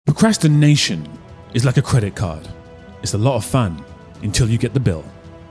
Procrastination is like a credit card. It's a lot of fun until you get the bill.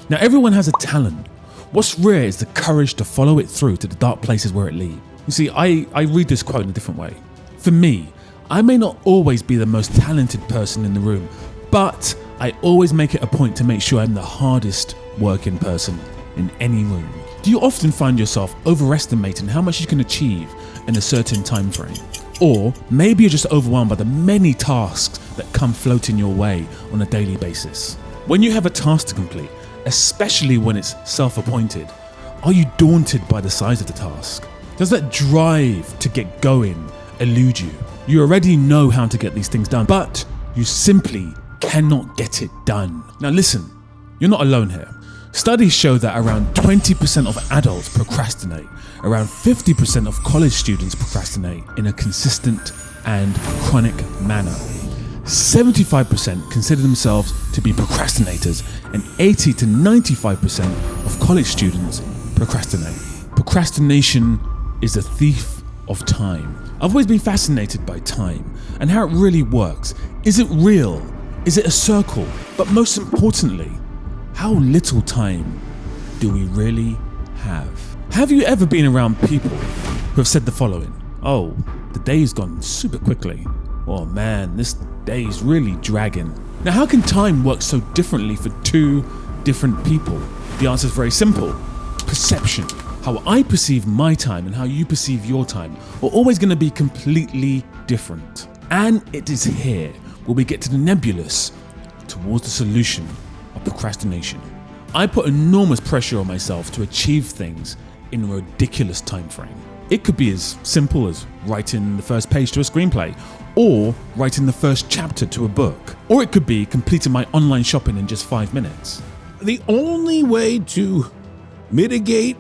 Now, everyone has a talent. What's rare is the courage to follow it through to the dark places where it leads. You see, I read this quote in a different way. For me, I may not always be the most talented person in the room, but I always make it a point to make sure I'm the hardest working person in any room. Do you often find yourself overestimating how much you can achieve in a certain time frame? Or maybe you're just overwhelmed by the many tasks that come floating your way on a daily basis. When you have a task to complete, especially when it's self-appointed, are you daunted by the size of the task? Does that drive to get going elude you? You already know how to get these things done, but you simply cannot get it done. Now listen, you're not alone here. Studies show that around 20% of adults procrastinate. Around 50% of college students procrastinate in a consistent and chronic manner. 75% consider themselves to be procrastinators, and 80 to 95% of college students procrastinate. Procrastination is a thief of time. I've always been fascinated by time and how it really works. Is it real? Is it a circle? But most importantly, how little time do we really have? Have you ever been around people who have said the following? Oh, the day's gone super quickly. Oh man, this day's really dragging. Now, how can time work so differently for two different people? The answer is very simple. Perception. How I perceive my time and how you perceive your time are always going to be completely different. And it is here where we get to the nebulous towards the solution of procrastination. I put enormous pressure on myself to achieve things in a ridiculous time frame. It could be as simple as writing the first page to a screenplay, or writing the first chapter to a book, or it could be completing my online shopping in just 5 minutes. The only way to mitigate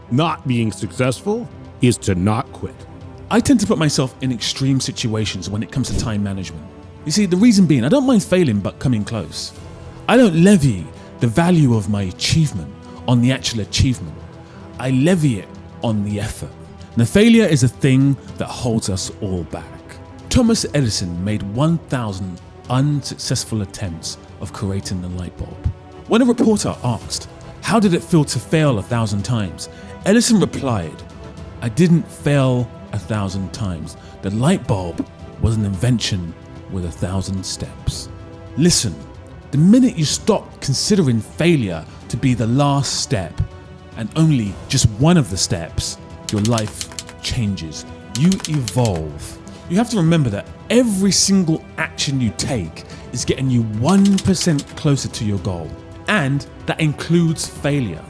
not being successful is to not quit. I tend to put myself in extreme situations when it comes to time management. You see, the reason being, I don't mind failing but coming close. I don't levy the value of my achievement on the actual achievement. I levy it on the effort. Now, failure is a thing that holds us all back. Thomas Edison made 1,000 unsuccessful attempts of creating the light bulb. When a reporter asked, how did it feel to fail 1,000 times? Edison replied, I didn't fail 1,000 times. The light bulb was an invention with 1,000 steps. Listen, the minute you stop considering failure to be the last step and only just one of the steps, your life changes. You evolve. You have to remember that every single action you take is getting you 1% closer to your goal. And that includes failure.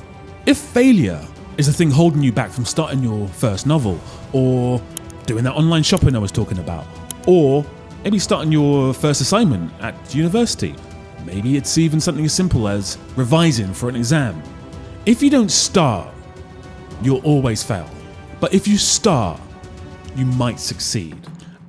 If failure is the thing holding you back from starting your first novel, or doing that online shopping I was talking about, or maybe starting your first assignment at university, maybe it's even something as simple as revising for an exam. If you don't start, you'll always fail. But if you start, you might succeed.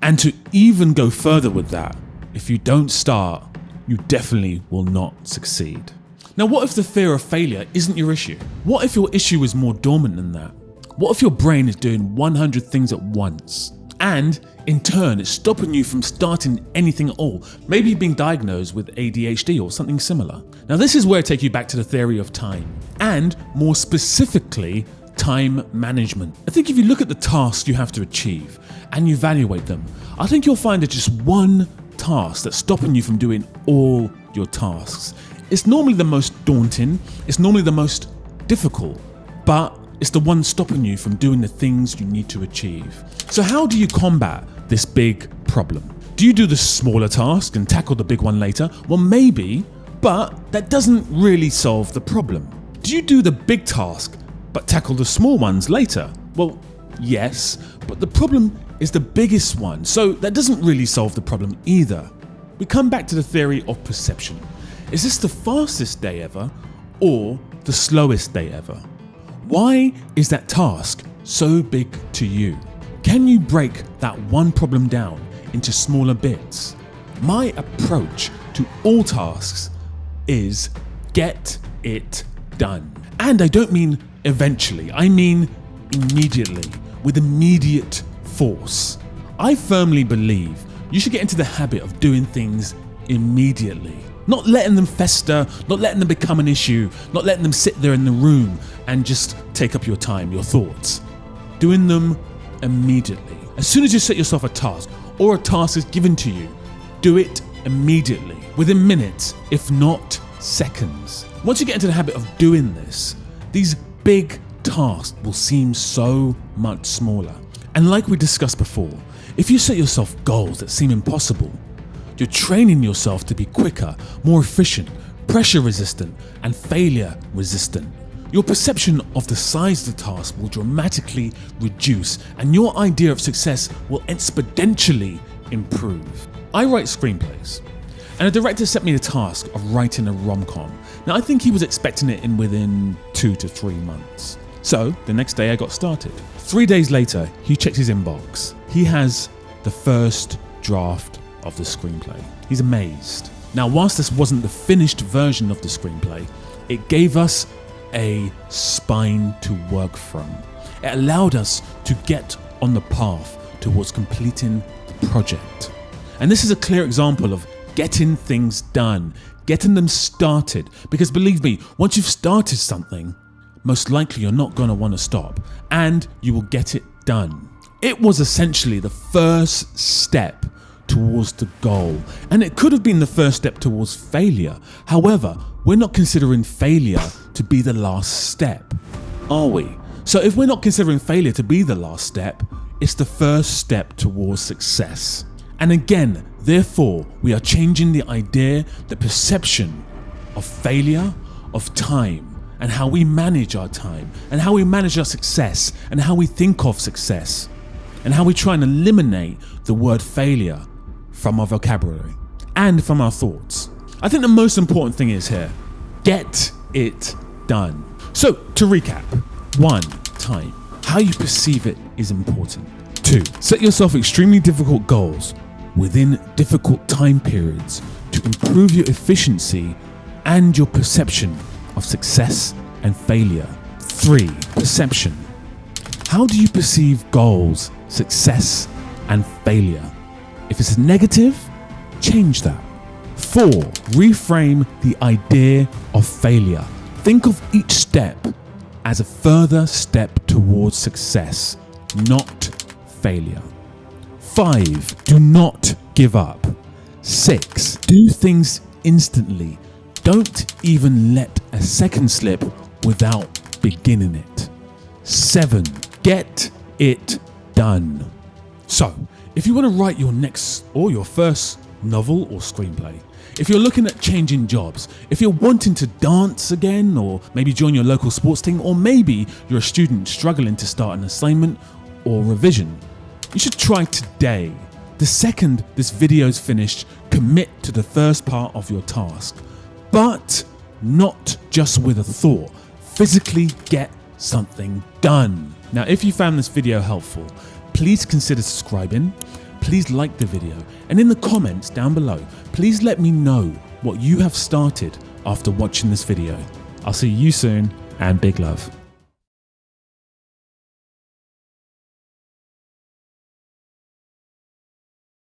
And to even go further with that, if you don't start, you definitely will not succeed. Now, what if the fear of failure isn't your issue? What if your issue is more dormant than that? What if your brain is doing 100 things at once? And in turn, it's stopping you from starting anything at all. Maybe being diagnosed with ADHD or something similar. Now, this is where I take you back to the theory of time, and more specifically, time management. I think if you look at the tasks you have to achieve and you evaluate them, I think you'll find there's just one task that's stopping you from doing all your tasks. It's normally the most daunting, it's normally the most difficult, but it's the one stopping you from doing the things you need to achieve. So how do you combat this big problem? Do you do the smaller task and tackle the big one later? Well, maybe, but that doesn't really solve the problem. Do you do the big task but tackle the small ones later? Well, yes, but the problem is the biggest one, so that doesn't really solve the problem either. We come back to the theory of perception. Is this the fastest day ever or the slowest day ever? Why is that task so big to you? Can you break that one problem down into smaller bits? My approach to all tasks is get it done. And I don't mean eventually, I mean immediately, with immediate force. I firmly believe you should get into the habit of doing things immediately. Not letting them fester, not letting them become an issue, not letting them sit there in the room and just take up your time, your thoughts. Doing them immediately. As soon as you set yourself a task or a task is given to you, do it immediately, within minutes, if not seconds. Once you get into the habit of doing this, these big tasks will seem so much smaller. And like we discussed before, if you set yourself goals that seem impossible, you're training yourself to be quicker, more efficient, pressure resistant, and failure resistant. Your perception of the size of the task will dramatically reduce, and your idea of success will exponentially improve. I write screenplays, and a director set me the task of writing a rom-com. Now, I think he was expecting it in within 2 to 3 months. So the next day I got started. 3 days later, he checks his inbox. He has the first draft of the screenplay. He's amazed. Now, whilst this wasn't the finished version of the screenplay, it gave us a spine to work from. It allowed us to get on the path towards completing the project. And this is a clear example of getting things done, getting them started. Because believe me, once you've started something, most likely you're not going to want to stop, and you will get it done. It was essentially the first step towards the goal, and it could have been the first step towards failure. However, we're not considering failure to be the last step, are we? So if we're not considering failure to be the last step, it's the first step towards success. And again, therefore, we are changing the idea, the perception of failure, of time, and how we manage our time, and how we manage our success, and how we think of success, and how we try and eliminate the word failure from our vocabulary and from our thoughts. I think the most important thing is here, get it done. So to recap, 1, time. How you perceive it is important. 2, set yourself extremely difficult goals within difficult time periods to improve your efficiency and your perception of success and failure. 3, perception. How do you perceive goals, success, and failure? If it's negative, change that. 4, reframe the idea of failure. Think of each step as a further step towards success, not failure. 5, do not give up. 6, do things instantly. Don't even let a second slip without beginning it. 7, get it done. So, if you want to write your next or your first novel or screenplay, if you're looking at changing jobs, if you're wanting to dance again, or maybe join your local sports team, or maybe you're a student struggling to start an assignment or revision, you should try today. The second this video is finished, commit to the first part of your task, but not just with a thought. Physically get something done. Now, if you found this video helpful, please consider subscribing, please like the video, and in the comments down below, please let me know what you have started after watching this video. I'll see you soon, and big love.